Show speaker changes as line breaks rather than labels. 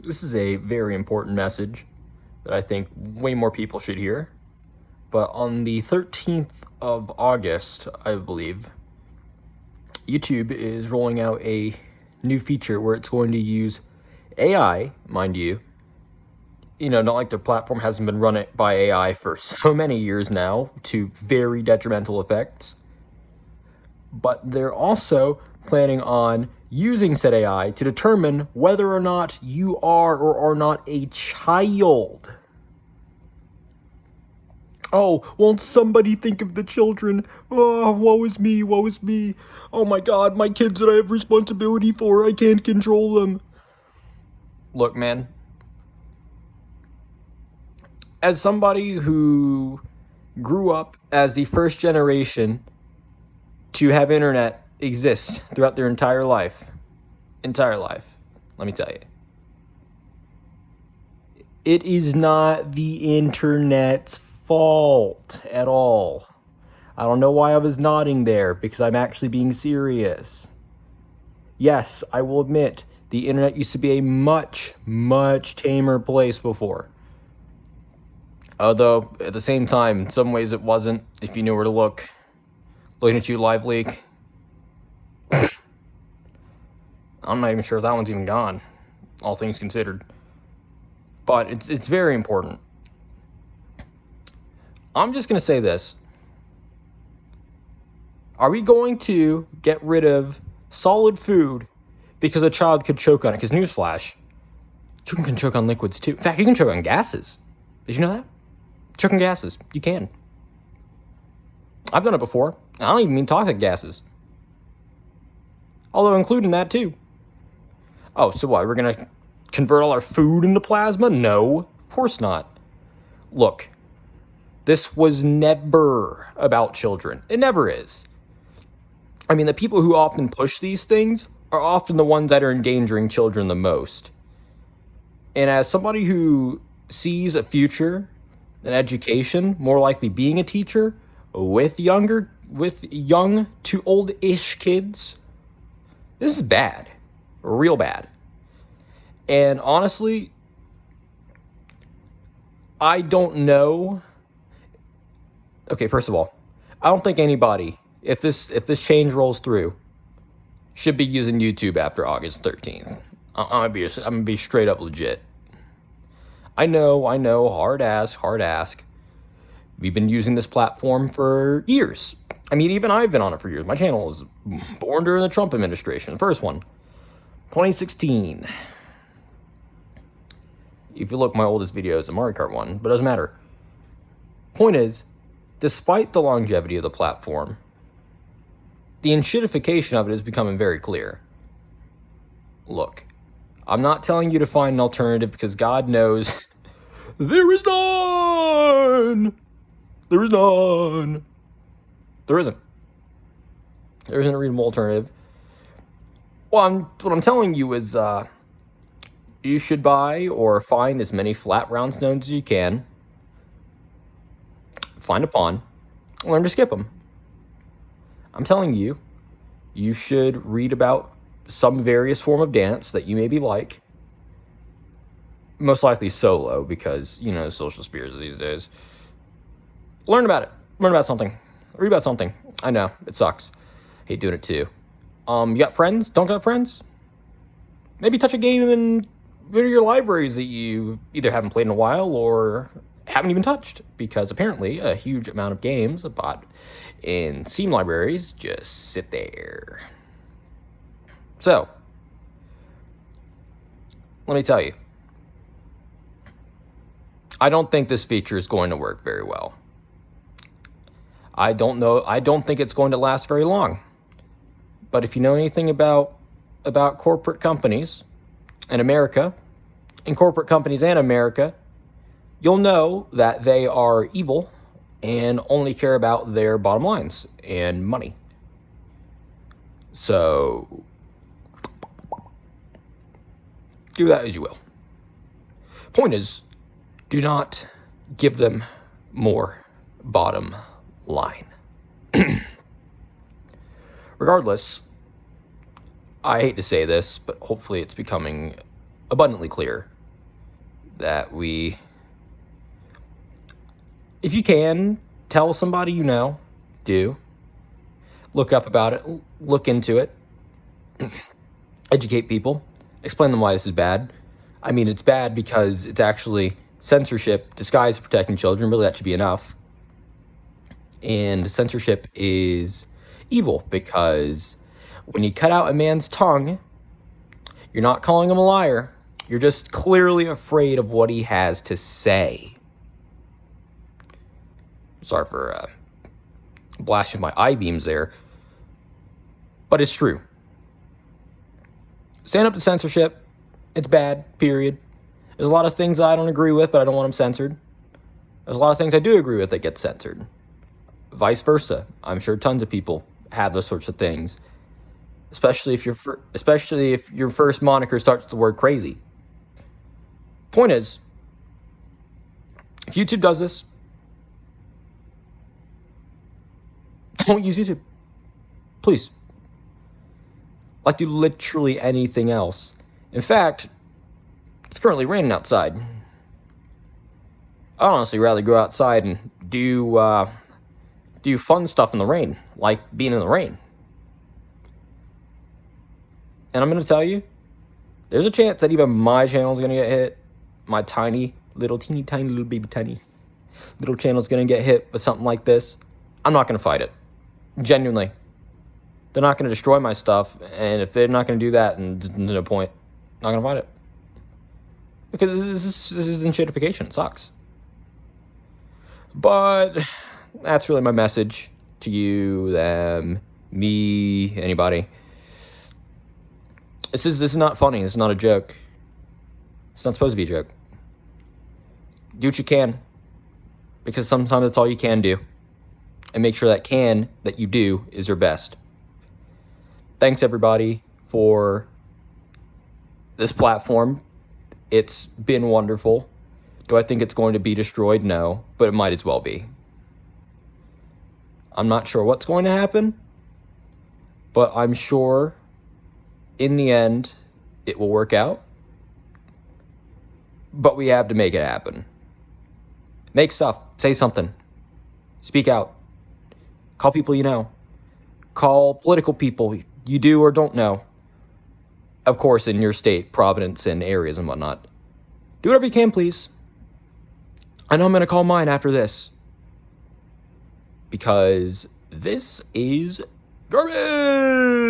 This is a very important message that I think way more people should hear. But on the 13th of August, I believe, YouTube is rolling out a new feature where it's going to use AI, mind you. You know, not like their platform hasn't been run by AI for so many years now to very detrimental effects. But they're also planning on using said AI to determine whether or not you are or are not a child. Oh, won't somebody think of the children? Oh, woe is me, woe is me. Oh my god, my kids that I have responsibility for, I can't control them. Look, man. As somebody who grew up as the first generation to have internet exist throughout their entire life, let me tell you, it is not the internet's fault at all. I don't know why I was nodding there, because I'm actually being serious. Yes, I will admit, the internet used to be a much, much tamer place before. Although, at the same time, in some ways it wasn't, if you knew where to look. Looking at you, Live Leak. I'm not even sure if that one's even gone, all things considered. But it's very important. I'm just going to say this. Are we going to get rid of solid food because a child could choke on it? Because newsflash, children can choke on liquids too. In fact, you can choke on gases. Did you know that? Choke on gases. You can. I've done it before. I don't even mean toxic gases. Although including that too. Oh, so what? We're going to convert all our food into plasma? No, of course not. Look, this was never about children. It never is. I mean, the people who often push these things are often the ones that are endangering children the most. And as somebody who sees a future in education, more likely being a teacher with young to old-ish kids, this is bad. Real bad. And honestly, I don't know. Okay, first of all, I don't think anybody, if this change rolls through, should be using YouTube after August 13th. I'm gonna be straight up legit. I know, hard ask. We've been using this platform for years. I mean, even I've been on it for years. My channel was born during the Trump administration, the first one, 2016. If you look, my oldest video is a Mario Kart one, but it doesn't matter. Point is, despite the longevity of the platform, the enshittification of it is becoming very clear. Look, I'm not telling you to find an alternative, because God knows there is none. There is none. There isn't. There isn't a reasonable alternative. Well, what I'm telling you is you should buy or find as many flat round stones as you can. Find a pond. Learn to skip them. I'm telling you, you should read about some various form of dance that you maybe like. Most likely solo, because, you know, social spheres of these days. Learn about it. Learn about something. Read about something. I know, it sucks. Hate doing it too. You got friends? Don't got friends? Maybe touch a game in one of your libraries that you either haven't played in a while or haven't even touched, because apparently a huge amount of games bought in Steam libraries just sit there. So, let me tell you, I don't think this feature is going to work very well. I don't think it's going to last very long. But if you know anything about corporate companies in America, and corporate companies in America, you'll know that they are evil and only care about their bottom lines and money. So, do that as you will. Point is, do not give them more bottom line. Regardless, I hate to say this, but hopefully it's becoming abundantly clear. that if you can, tell somebody you know, do. Look up about it, look into it, educate people, explain them why this is bad. I mean, it's bad because it's actually censorship disguised as protecting children. Really, that should be enough. And censorship is evil because when you cut out a man's tongue, you're not calling him a liar. You're just clearly afraid of what he has to say. Sorry for blasting my I-beams there. But it's true. Stand up to censorship. It's bad, period. There's a lot of things I don't agree with, but I don't want them censored. There's a lot of things I do agree with that get censored. Vice versa. I'm sure tons of people have those sorts of things. Especially if your first moniker starts with the word crazy. Point is, if YouTube does this, don't use YouTube. Please. Like do literally anything else. In fact, it's currently raining outside. I'd honestly rather go outside and do fun stuff in the rain, like being in the rain. And I'm going to tell you, there's a chance that even my channel is going to get hit. My teeny little baby tiny little channel is going to get hit with something like this. I'm not going to fight it. Genuinely. They're not going to destroy my stuff. And if they're not going to do that, then there's no point. I'm not going to fight it. Because this is shitification. It sucks. But that's really my message to you, them, me, anybody. This is not funny. This is not a joke. It's not supposed to be a joke. Do what you can. Because sometimes that's all you can do. And make sure that you do is your best. Thanks everybody for this platform. It's been wonderful. Do I think it's going to be destroyed? No, but it might as well be. I'm not sure what's going to happen, but I'm sure in the end it will work out. But we have to make it happen. Make stuff. Say something. Speak out. Call people you know. Call political people you do or don't know. Of course, in your state, Providence, and areas and whatnot. Do whatever you can, please. I know I'm going to call mine after this. Because this is garbage!